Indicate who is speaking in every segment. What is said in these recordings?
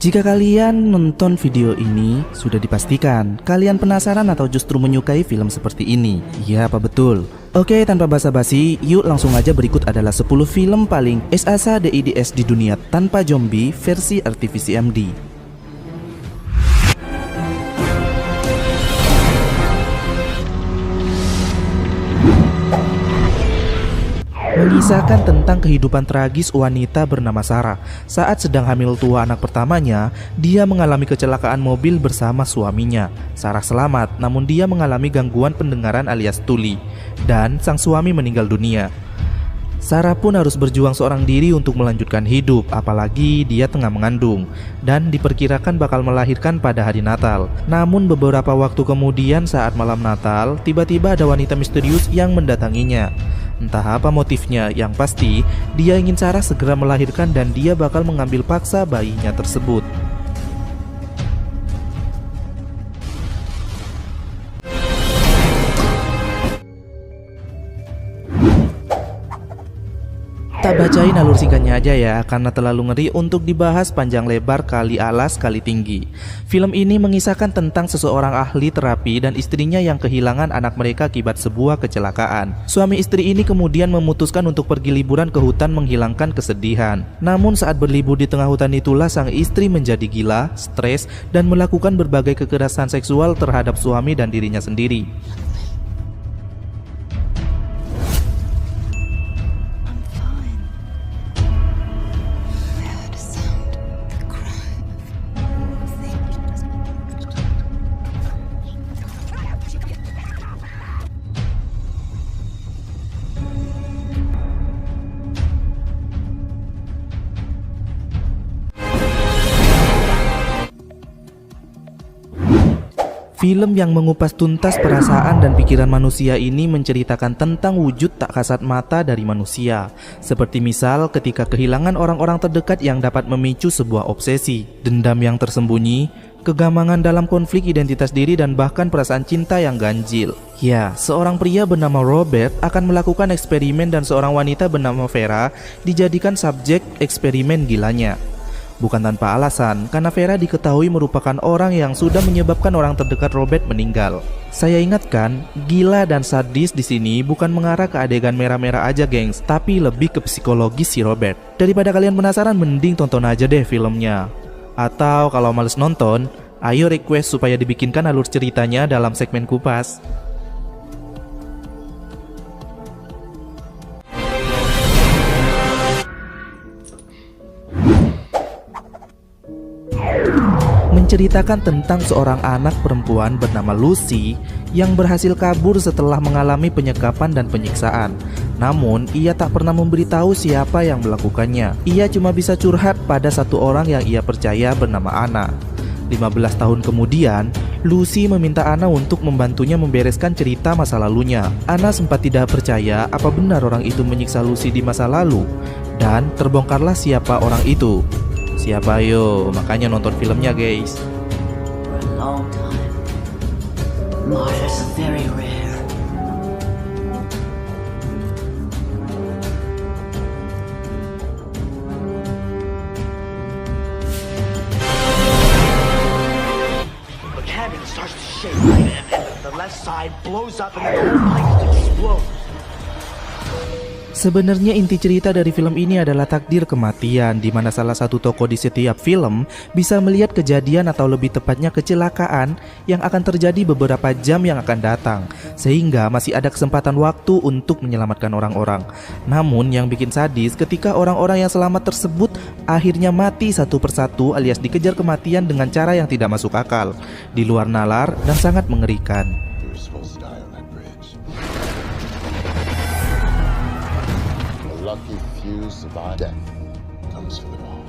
Speaker 1: Jika kalian nonton video ini, sudah dipastikan kalian penasaran atau justru menyukai film seperti ini. Iya, apa betul? Oke, tanpa basa-basi, yuk langsung aja. Berikut adalah 10 film paling SASADIDS di dunia tanpa zombie versi RTVC MD. Mengisahkan tentang kehidupan tragis wanita bernama Sarah. Saat sedang hamil tua anak pertamanya, dia mengalami kecelakaan mobil bersama suaminya. Sarah selamat, namun dia mengalami gangguan pendengaran alias tuli, dan sang suami meninggal dunia. Sarah pun harus berjuang seorang diri untuk melanjutkan hidup, apalagi dia tengah mengandung dan diperkirakan bakal melahirkan pada hari Natal. Namun beberapa waktu kemudian saat malam Natal, tiba-tiba ada wanita misterius yang mendatanginya. Entah apa motifnya, yang pasti dia ingin Sarah segera melahirkan dan dia bakal mengambil paksa bayinya tersebut. Tak bacain alur singkatnya aja ya, karena terlalu ngeri untuk dibahas panjang lebar kali alas kali tinggi. Film ini mengisahkan tentang seseorang ahli terapi dan istrinya yang kehilangan anak mereka akibat sebuah kecelakaan. Suami istri ini kemudian memutuskan untuk pergi liburan ke hutan menghilangkan kesedihan. Namun saat berlibur di tengah hutan itulah sang istri menjadi gila, stres, dan melakukan berbagai kekerasan seksual terhadap suami dan dirinya sendiri. Film yang mengupas tuntas perasaan dan pikiran manusia ini menceritakan tentang wujud tak kasat mata dari manusia. Seperti misal ketika kehilangan orang-orang terdekat yang dapat memicu sebuah obsesi, dendam yang tersembunyi, kegamangan dalam konflik identitas diri, dan bahkan perasaan cinta yang ganjil. Ya, seorang pria bernama Robert akan melakukan eksperimen dan seorang wanita bernama Vera dijadikan subjek eksperimen gilanya. Bukan tanpa alasan, karena Vera diketahui merupakan orang yang sudah menyebabkan orang terdekat Robert meninggal. Saya ingatkan, gila dan sadis di sini bukan mengarah ke adegan merah-merah aja, gengs, tapi lebih ke psikologis si Robert. Daripada kalian penasaran, mending tonton aja deh filmnya. Atau kalau males nonton, ayo request supaya dibikinkan alur ceritanya dalam segmen kupas. Menceritakan tentang seorang anak perempuan bernama Lucy yang berhasil kabur setelah mengalami penyekapan dan penyiksaan. Namun, ia tak pernah memberitahu siapa yang melakukannya. Ia cuma bisa curhat pada satu orang yang ia percaya bernama Anna. 15 tahun kemudian, Lucy meminta Anna untuk membantunya membereskan cerita masa lalunya. Anna sempat tidak percaya apa benar orang itu menyiksa Lucy di masa lalu, dan terbongkarlah siapa orang itu. Siapa yo? Makanya nonton filmnya, guys.
Speaker 2: For a long time, martyrs are very rare. The cabin starts to shake, and the left side blows up, and then the whole place explodes.
Speaker 1: Sebenarnya inti cerita dari film ini adalah takdir kematian, di mana salah satu tokoh di setiap film bisa melihat kejadian atau lebih tepatnya kecelakaan yang akan terjadi beberapa jam yang akan datang, sehingga masih ada kesempatan waktu untuk menyelamatkan orang-orang. Namun yang bikin sadis ketika orang-orang yang selamat tersebut akhirnya mati satu persatu alias dikejar kematian dengan cara yang tidak masuk akal, di luar nalar dan sangat mengerikan.
Speaker 3: Lucky few survive death comes for them all.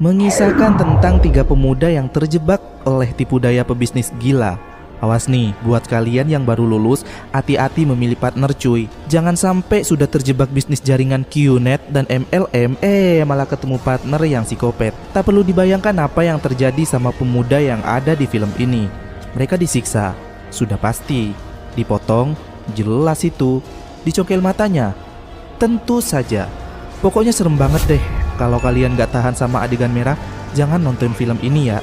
Speaker 1: Mengisahkan tentang 3 pemuda yang terjebak oleh tipu daya pebisnis gila. Awas nih, buat kalian yang baru lulus, hati-hati memilih partner cuy. Jangan sampai sudah terjebak bisnis jaringan QNet dan MLM, malah ketemu partner yang psikopat. Tak perlu dibayangkan apa yang terjadi sama pemuda yang ada di film ini. Mereka disiksa, sudah pasti. Dipotong, jelas itu. Dicongkel matanya, Tentu saja. Pokoknya serem banget deh. Kalau kalian gak tahan sama adegan merah, jangan nonton film ini ya.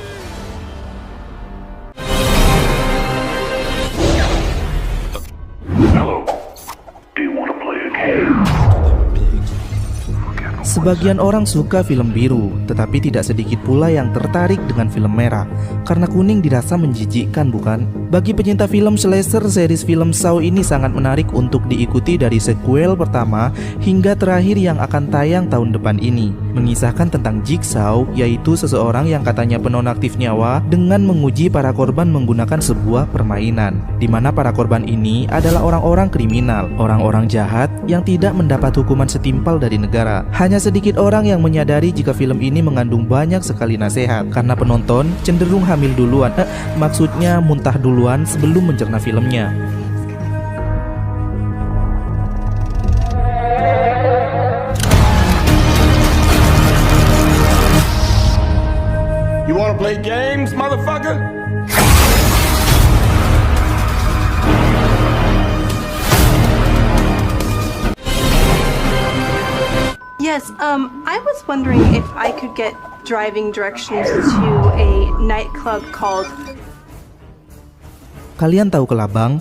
Speaker 1: Sebagian orang suka film biru, tetapi tidak sedikit pula yang tertarik dengan film merah. Karena kuning dirasa menjijikkan, bukan? Bagi pecinta film slasher, series film Saw ini sangat menarik untuk diikuti dari sequel pertama hingga terakhir yang akan tayang tahun depan ini. Mengisahkan tentang Jigsaw, yaitu seseorang yang katanya penonaktif nyawa dengan menguji para korban menggunakan sebuah permainan, di mana para korban ini adalah orang-orang kriminal, orang-orang jahat yang tidak mendapat hukuman setimpal dari negara. Hanya sedikit orang yang menyadari jika film ini mengandung banyak sekali nasihat, karena penonton cenderung hamil duluan, maksudnya muntah duluan sebelum mencerna filmnya.
Speaker 4: You wanna play games, motherfucker?
Speaker 5: Yes, I was wondering if I could get driving directions to a nightclub called...
Speaker 1: Kalian tahu kelabang?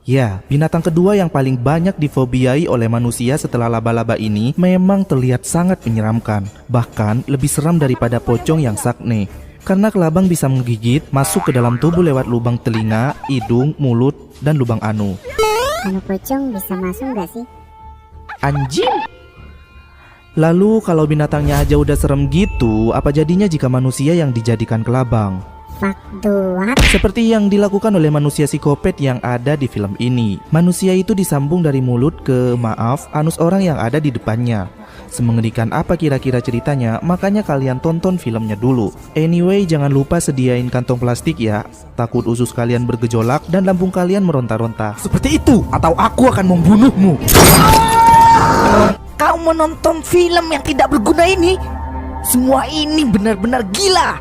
Speaker 1: Ya, binatang kedua yang paling banyak difobiai oleh manusia setelah laba-laba ini memang terlihat sangat menyeramkan. Bahkan lebih seram daripada pocong yang sakne. Karena kelabang bisa menggigit, masuk ke dalam tubuh lewat lubang telinga, hidung, mulut, dan lubang anu.
Speaker 6: Kalau pocong bisa masuk nggak sih?
Speaker 1: Anjing! Lalu kalau binatangnya aja udah serem gitu, apa jadinya jika manusia yang dijadikan kelabang?
Speaker 6: Fuck the what?
Speaker 1: Seperti yang dilakukan oleh manusia psikopat yang ada di film ini. Manusia itu disambung dari mulut ke, anus orang yang ada di depannya. Semengerikan apa kira-kira ceritanya, makanya kalian tonton filmnya dulu. Anyway, jangan lupa sediain kantong plastik ya. Takut usus kalian bergejolak dan lambung kalian meronta-ronta. Seperti itu, atau aku akan membunuhmu.
Speaker 7: Kau menonton film yang tidak berguna ini? Semua ini benar-benar gila.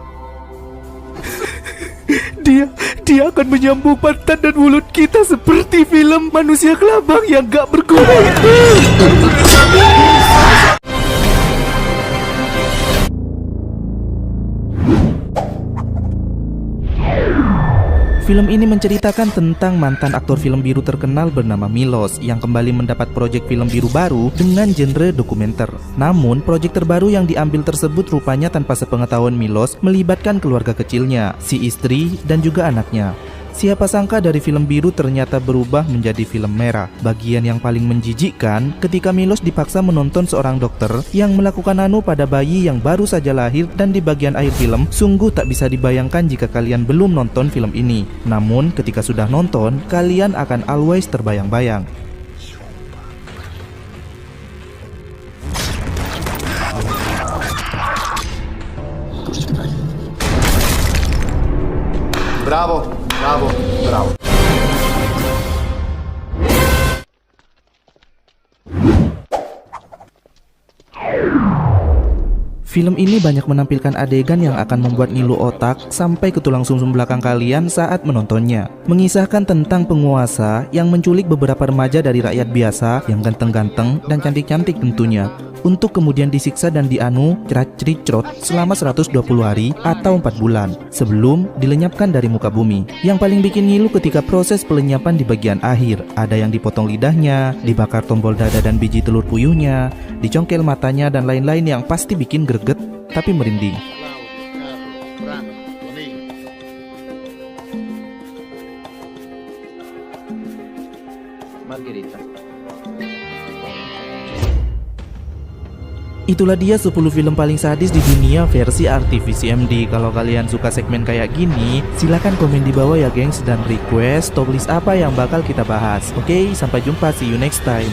Speaker 1: Dia akan menyambung pantat dan mulut kita seperti film manusia kelabang yang gak berguna itu. Film ini menceritakan tentang mantan aktor film biru terkenal bernama Milos yang kembali mendapat proyek film biru baru dengan genre dokumenter. Namun, proyek terbaru yang diambil tersebut rupanya tanpa sepengetahuan Milos melibatkan keluarga kecilnya, si istri, dan juga anaknya. Siapa sangka dari film biru ternyata berubah menjadi film merah. Bagian yang paling menjijikkan ketika Milos dipaksa menonton seorang dokter yang melakukan anu pada bayi yang baru saja lahir, dan di bagian akhir film sungguh tak bisa dibayangkan jika kalian belum nonton film ini. Namun ketika sudah nonton, kalian akan always terbayang-bayang.
Speaker 3: Bravo, bravo, bravo.
Speaker 1: Film ini banyak menampilkan adegan yang akan membuat ngilu otak sampai ke tulang sumsum belakang kalian saat menontonnya. Mengisahkan tentang penguasa yang menculik beberapa remaja dari rakyat biasa yang ganteng-ganteng dan cantik-cantik tentunya, untuk kemudian disiksa dan dianu cerat-cericrot selama 120 hari atau 4 bulan sebelum dilenyapkan dari muka bumi. Yang paling bikin ngilu ketika proses pelenyapan di bagian akhir, ada yang dipotong lidahnya, dibakar tombol dada dan biji telur puyuhnya, dicongkel matanya, dan lain-lain yang pasti bikin greget tapi merinding. Itulah dia 10 film paling sadis di dunia versi RTVCMD. Kalau kalian suka segmen kayak gini, silahkan komen di bawah ya gengs, dan request top list apa yang bakal kita bahas. Oke, sampai jumpa, see you next time.